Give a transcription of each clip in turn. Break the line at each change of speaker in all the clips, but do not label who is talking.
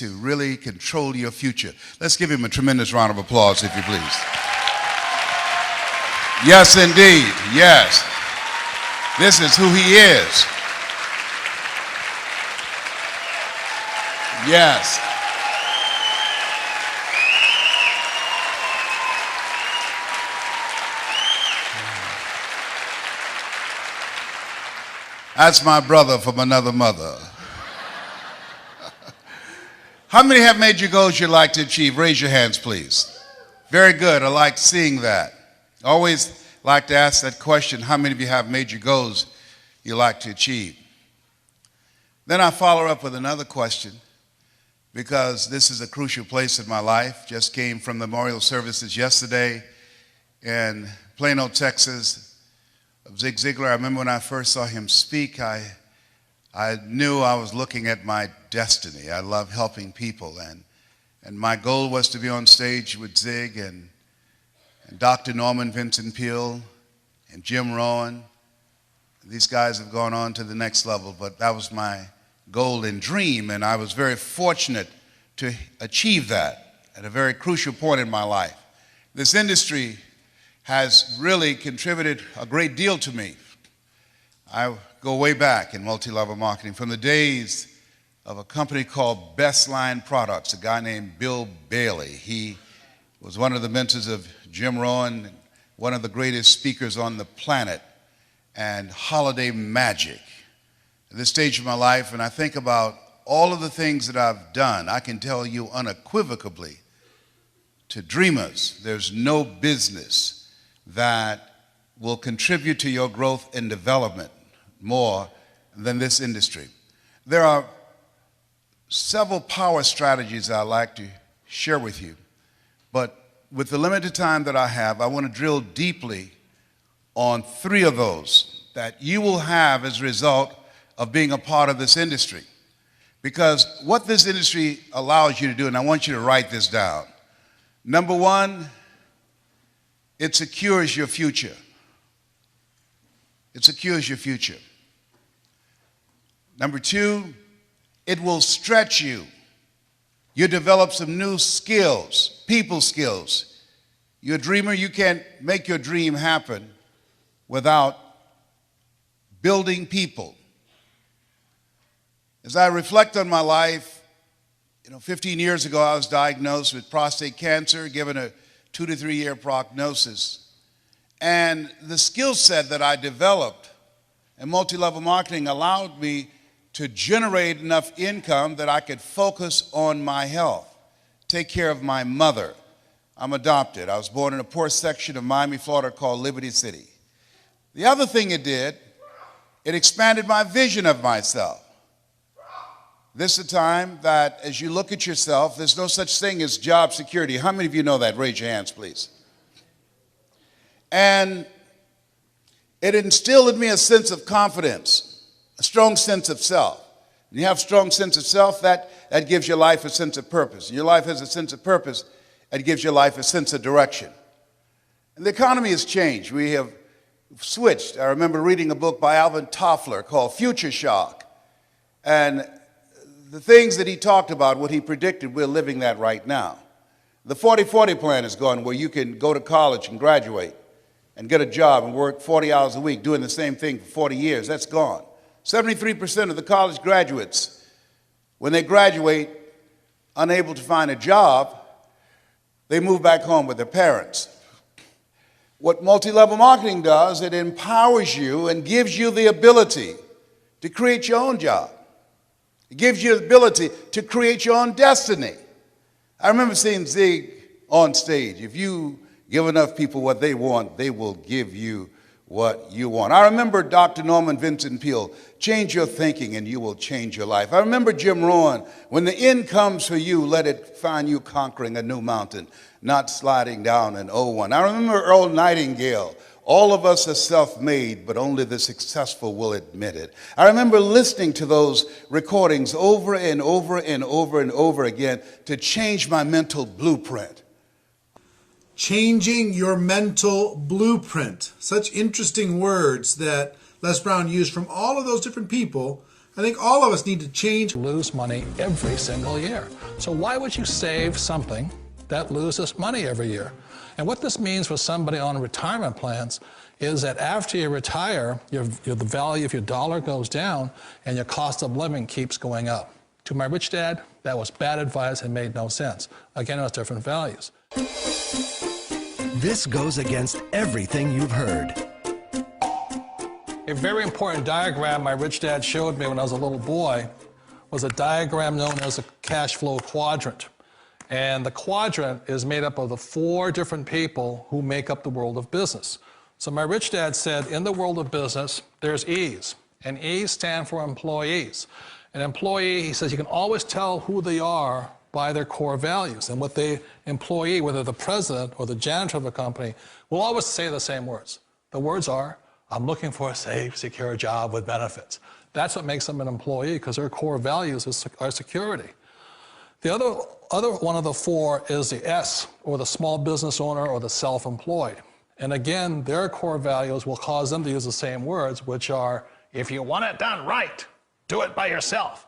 to really control your future. Let's give him a tremendous round of applause, if you please. Yes, indeed. Yes. This is who he is. Yes. That's my brother from another mother. How many have major goals you'd like to achieve? Raise your hands, please. Very good. I like seeing that. Always like to ask that question, how many of you have major goals you like to achieve? Then I follow up with another question, because this is a crucial place in my life. Just came from the memorial services yesterday in Plano, Texas, of Zig Ziglar. I remember when I first saw him speak, I knew I was looking at my destiny. I love helping people, and my goal was to be on stage with Zig and Dr. Norman Vincent Peale and Jim Rohn. These guys have gone on to the next level, but that was my goal and dream, and I was very fortunate to achieve that at a very crucial point in my life. This industry has really contributed a great deal to me. I go way back in multi-level marketing, from the days of a company called Best Line Products, a guy named Bill Bailey. He was one of the mentors of Jim Rohn, one of the greatest speakers on the planet, and Holiday Magic. At this stage of my life, and I think about all of the things that I've done, I can tell you unequivocally, to dreamers, there's no business that will contribute to your growth and development more than this industry. There are several power strategies I'd like to share with you, but with the limited time that I have, I want to drill deeply on 3 of those that you will have as a result of being a part of this industry. Because what this industry allows you to do, and I want you to write this down. Number 1, it secures your future. It secures your future. Number 2, it will stretch you. You develop some new skills, people skills. You're a dreamer, you can't make your dream happen without building people. As I reflect on my life, 15 years ago I was diagnosed with prostate cancer, given a 2 to 3 year prognosis. And the skill set that I developed in multi-level marketing allowed me to generate enough income that I could focus on my health, take care of my mother. I'm adopted. I was born in a poor section of Miami, Florida called Liberty City. The other thing it did, it expanded my vision of myself. This is a time that as you look at yourself, there's no such thing as job security. How many of you know that? Raise your hands, please. And it instilled in me a sense of confidence, a strong sense of self. When you have a strong sense of self, that gives your life a sense of purpose. And your life has a sense of purpose, it gives your life a sense of direction. And the economy has changed. We have switched. I remember reading a book by Alvin Toffler called Future Shock. And the things that he talked about, what he predicted, we're living that right now. The 40-40 plan is gone, where you can go to college and graduate and get a job and work 40 hours a week doing the same thing for 40 years. That's gone. 73% of the college graduates, when they graduate, unable to find a job, they move back home with their parents. What multi-level marketing does, it empowers you and gives you the ability to create your own job. It gives you the ability to create your own destiny. I remember seeing Zig on stage. If you give enough people what they want, they will give you what you want. I remember Dr. Norman Vincent Peale, change your thinking and you will change your life. I remember Jim Rohn, when the end comes for you, let it find you conquering a new mountain, not sliding down an old one. I remember Earl Nightingale, all of us are self-made, but only the successful will admit it. I remember listening to those recordings over and over and over and over again to change my mental blueprint.
Changing your mental blueprint. Such interesting words that Les Brown used from all of those different people I think all of us need to change.
Lose money every single year. So why would you save something that loses money every year? And what this means for somebody on retirement plans is that after you retire, the value of your dollar goes down and your cost of living keeps going up. To my rich dad, that was bad advice and made no sense. Again, it was different values.
This goes against everything you've heard.
A very important diagram my rich dad showed me when I was a little boy was a diagram known as a cash flow quadrant. And the quadrant is made up of the 4 different people who make up the world of business. So my rich dad said, in the world of business, there's E's, and E's stand for employees. An employee, he says, you can always tell who they are by their core values. And what the employee, whether the president or the janitor of the company, will always say the same words. The words are, I'm looking for a safe, secure job with benefits. That's what makes them an employee, because their core values are security. The other one of the 4 is the S, or the small business owner or the self-employed. And again, their core values will cause them to use the same words, which are, if you want it done right, do it by yourself.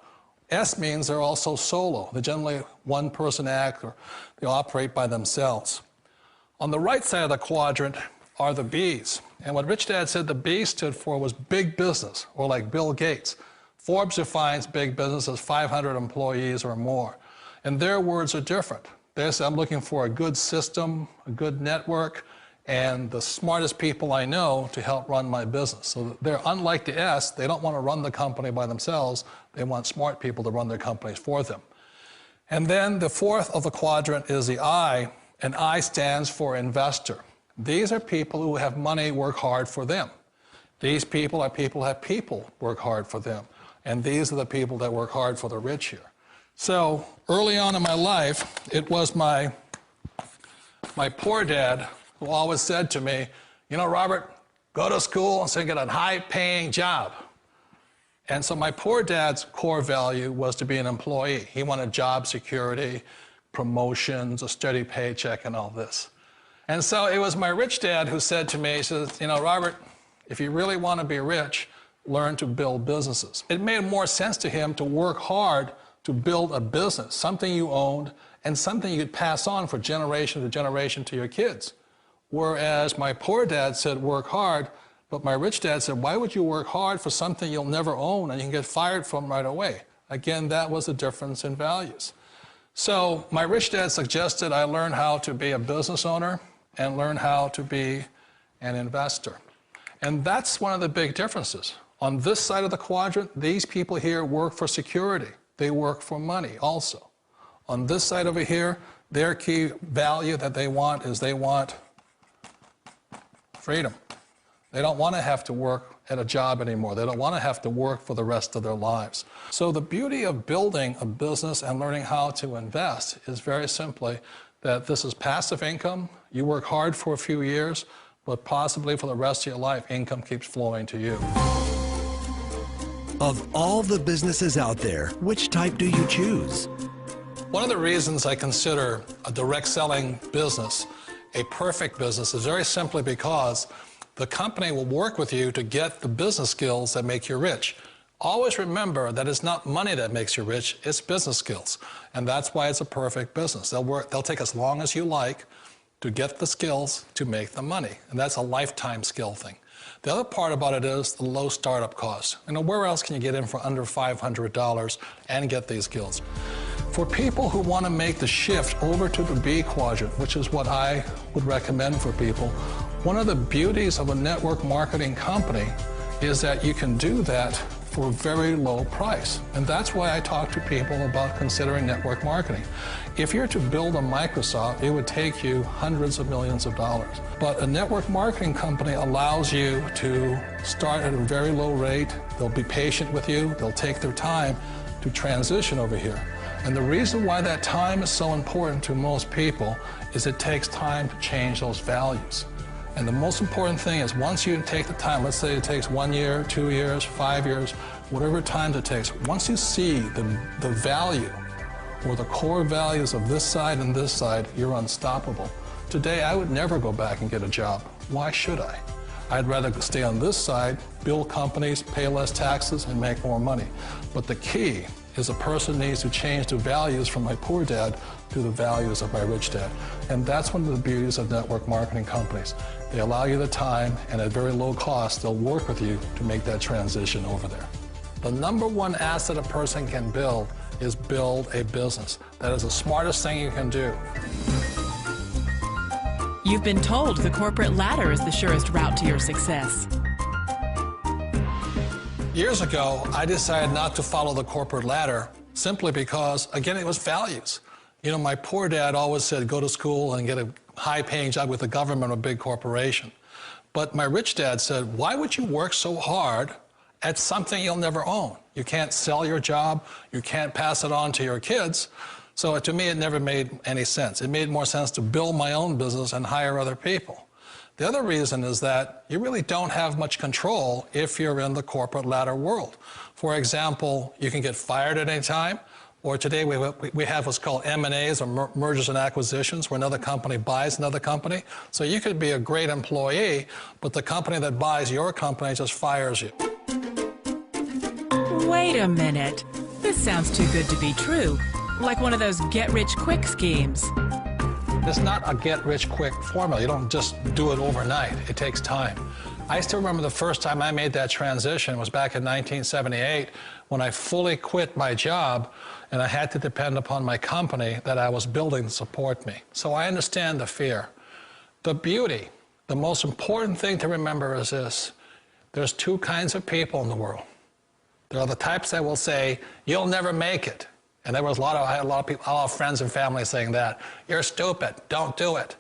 S means they're also solo. They're generally one-person act, or they operate by themselves. On the right side of the quadrant are the B's. And what Rich Dad said the B stood for was big business, or like Bill Gates. Forbes defines big business as 500 employees or more. And their words are different. They say, I'm looking for a good system, a good network, and the smartest people I know to help run my business. So they're unlike the S. They don't want to run the company by themselves. They want smart people to run their companies for them. And then the 4th of the quadrant is the I, and I stands for investor. These are people who have money work hard for them. These people are people who have people work hard for them. And these are the people that work hard for the rich here. So early on in my life, it was my poor dad who always said to me, you know, Robert, go to school and so get a high-paying job. And so my poor dad's core value was to be an employee. He wanted job security, promotions, a steady paycheck, and all this. And so it was my rich dad who said to me, he says, you know, Robert, if you really want to be rich, learn to build businesses. It made more sense to him to work hard to build a business, something you owned, and something you could pass on for generation to generation to your kids. Whereas my poor dad said, work hard, but my rich dad said, why would you work hard for something you'll never own and you can get fired from right away? Again, that was the difference in values. So my rich dad suggested I learn how to be a business owner and learn how to be an investor. And that's one of the big differences. On this side of the quadrant, these people here work for security. They work for money also. On this side over here, their key value that they want is they want freedom. They don't want to have to work at a job anymore. They don't want to have to work for the rest of their lives. So the beauty of building a business and learning how to invest is very simply that this is passive income. You work hard for a few years, but possibly for the rest of your life, income keeps flowing to you.
Of all the businesses out there, which type do you choose?
One of the reasons I consider a direct selling business a perfect business is very simply because the company will work with you to get the business skills that make you rich. Always remember that it's not money that makes you rich, it's business skills. And that's why it's a perfect business. They'll take as long as you like to get the skills to make the money. And that's a lifetime skill thing. The other part about it is the low startup cost. You know, where else can you get in for under $500 and get these skills? For people who want to make the shift over to the B quadrant, which is what I would recommend for people, one of the beauties of a network marketing company is that you can do that for a very low price. And that's why I talk to people about considering network marketing. If you're to build a Microsoft, it would take you hundreds of millions of dollars. But a network marketing company allows you to start at a very low rate. They'll be patient with you. They'll take their time to transition over here. And the reason why that time is so important to most people is it takes time to change those values. And the most important thing is once you take the time, let's say it takes 1 year, 2 years, 5 years, whatever time it takes, once you see the value or the core values of this side and this side, you're unstoppable. Today, I would never go back and get a job. Why should I? I'd rather stay on this side, build companies, pay less taxes, and make more money. But the key is a person needs to change the values from my poor dad to the values of my rich dad. And that's one of the beauties of network marketing companies. They allow you the time, and at very low cost, they'll work with you to make that transition over there. The number one asset a person can build is build a business. That is the smartest thing you can do.
You've been told the corporate ladder is the surest route to your success.
Years ago, I decided not to follow the corporate ladder simply because, again, it was values. You know, my poor dad always said, go to school and get a high-paying job with the government or a big corporation. But my rich dad said, why would you work so hard at something you'll never own? You can't sell your job. You can't pass it on to your kids. So to me, it never made any sense. It made more sense to build my own business and hire other people. The other reason is that you really don't have much control if you're in the corporate ladder world. For example, you can get fired at any time, or today we have what's called M&As, or mergers and acquisitions, where another company buys another company. So you could be a great employee, but the company that buys your company just fires you.
Wait a minute. This sounds too good to be true. Like one of those get-rich-quick schemes.
It's not a get-rich-quick formula. You don't just do it overnight. It takes time. I still remember the first time I made that transition was back in 1978 when I fully quit my job and I had to depend upon my company that I was building to support me. So I understand the fear. The beauty, the most important thing to remember is this. There's two kinds of people in the world. There are the types that will say, you'll never make it. And there was I had a lot of people, a lot of friends and family saying that. You're stupid, don't do it.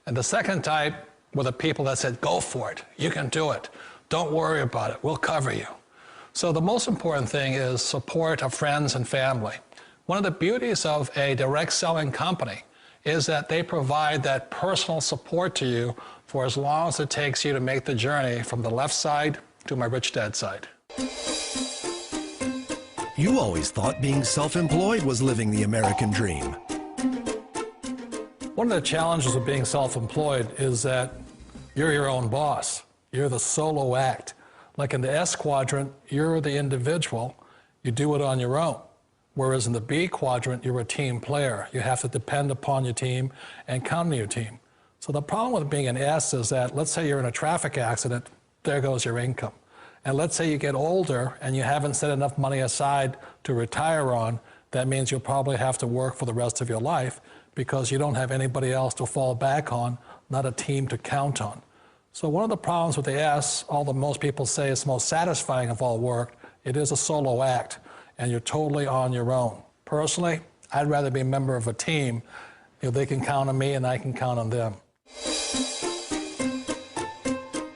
And the second type were the people that said, go for it, you can do it. Don't worry about it, we'll cover you. So the most important thing is support of friends and family. One of the beauties of a direct selling company is that they provide that personal support to you for as long as it takes you to make the journey from the left side to my rich dad side.
You always thought being self-employed was living the American dream.
One of the challenges of being self-employed is that you're your own boss. You're the solo act. Like in the S quadrant, you're the individual. You do it on your own. Whereas in the B quadrant, you're a team player. You have to depend upon your team and count on your team. So the problem with being an S is that, let's say you're in a traffic accident, there goes your income. And let's say you get older and you haven't set enough money aside to retire on, that means you'll probably have to work for the rest of your life because you don't have anybody else to fall back on, not a team to count on. So one of the problems with the S, although most people say it's the most satisfying of all work, it is a solo act and you're totally on your own. Personally, I'd rather be a member of a team. You know, they can count on me and I can count on them.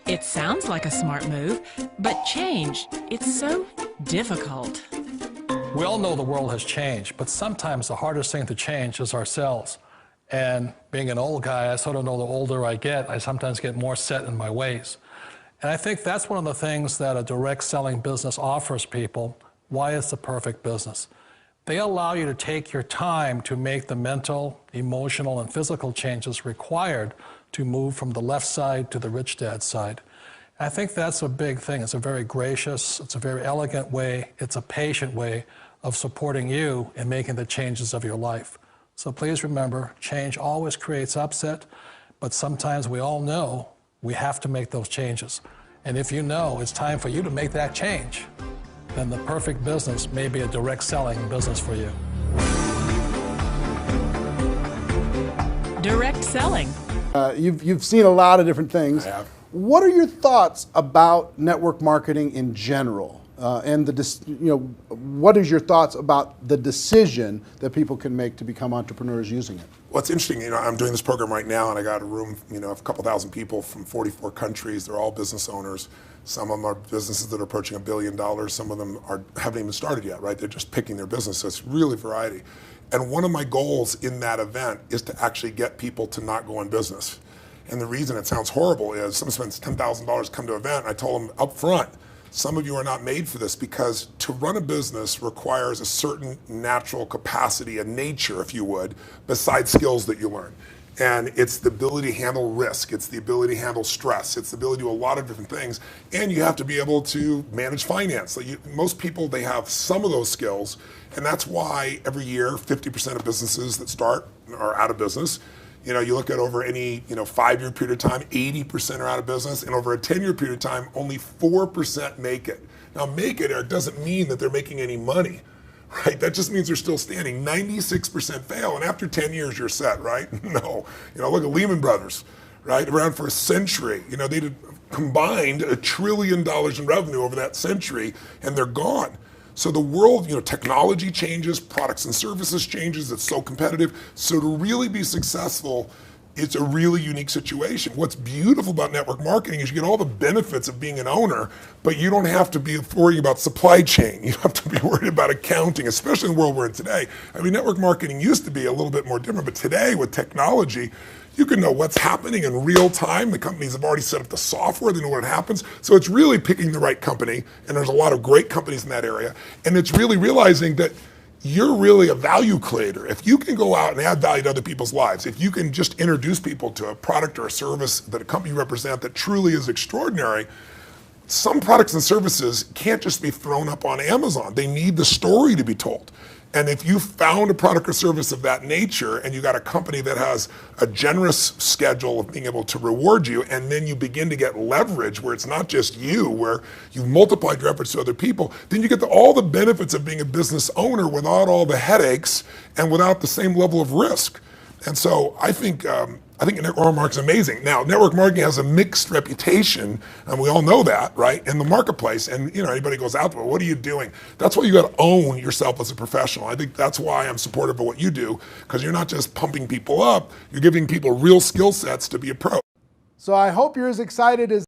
It sounds like a smart move, but change, it's so difficult.
We all know the world has changed, but sometimes the hardest thing to change is ourselves. And being an old guy, I sort of know the older I get, I sometimes get more set in my ways. And I think that's one of the things that a direct selling business offers people, why it's the perfect business. They allow you to take your time to make the mental, emotional, and physical changes required to move from the left side to the rich dad side. I think that's a big thing. It's a very gracious, it's a very elegant way, it's a patient way of supporting you in making the changes of your life. So please remember, change always creates upset, but sometimes we all know we have to make those changes. And if you know it's time for you to make that change, then the perfect business may be a direct selling business for you.
Direct selling.
You've seen a lot of different things.
I have.
What are your thoughts about network marketing in general? And what is your thoughts about the decision that people can make to become entrepreneurs using it?
Well, it's interesting. I'm doing this program right now, and I got a room, of a couple thousand people from 44 countries. They're all business owners. Some of them are businesses that are approaching $1 billion. Some of them haven't even started yet, right? They're just picking their business. So it's really variety. And one of my goals in that event is to actually get people to not go in business. And the reason it sounds horrible is someone spends $10,000 to come to an event, and I told them up front, some of you are not made for this because to run a business requires a certain natural capacity, a nature, if you would, besides skills that you learn. And it's the ability to handle risk. It's the ability to handle stress. It's the ability to do a lot of different things. And you have to be able to manage finance. Most people, they have some of those skills. And that's why every year, 50% of businesses that start are out of business. You know, you look at over any 5-year period of time, 80% are out of business. And over a 10-year period of time, only 4% make it. Now, make it, Eric, doesn't mean that they're making any money. Right? That just means they're still standing. 96% fail, and after 10 years, you're set, right? No. Look at Lehman Brothers, right? Around for a century. They did combined $1 trillion in revenue over that century, and they're gone. So the world, technology changes, products and services changes, it's so competitive. So to really be successful, it's a really unique situation. What's beautiful about network marketing is you get all the benefits of being an owner, but you don't have to be worrying about supply chain. You don't have to be worried about accounting, especially in the world we're in today. I mean, network marketing used to be a little bit more different, but today with technology, you can know what's happening in real time. The companies have already set up the software, they know what happens. So it's really picking the right company, and there's a lot of great companies in that area. And it's really realizing that you're really a value creator. If you can go out and add value to other people's lives, if you can just introduce people to a product or a service that a company you represent that truly is extraordinary, some products and services can't just be thrown up on Amazon. They need the story to be told. And if you found a product or service of that nature and you got a company that has a generous schedule of being able to reward you, and then you begin to get leverage where it's not just you, where you've multiplied your efforts to other people, then you get all the benefits of being a business owner without all the headaches and without the same level of risk. And so I think network marketing is amazing. Now, network marketing has a mixed reputation, and we all know that, right, in the marketplace. And anybody goes out there, what are you doing? That's why you got to own yourself as a professional. I think that's why I'm supportive of what you do, because you're not just pumping people up, you're giving people real skill sets to be a pro.
So I hope you're as excited as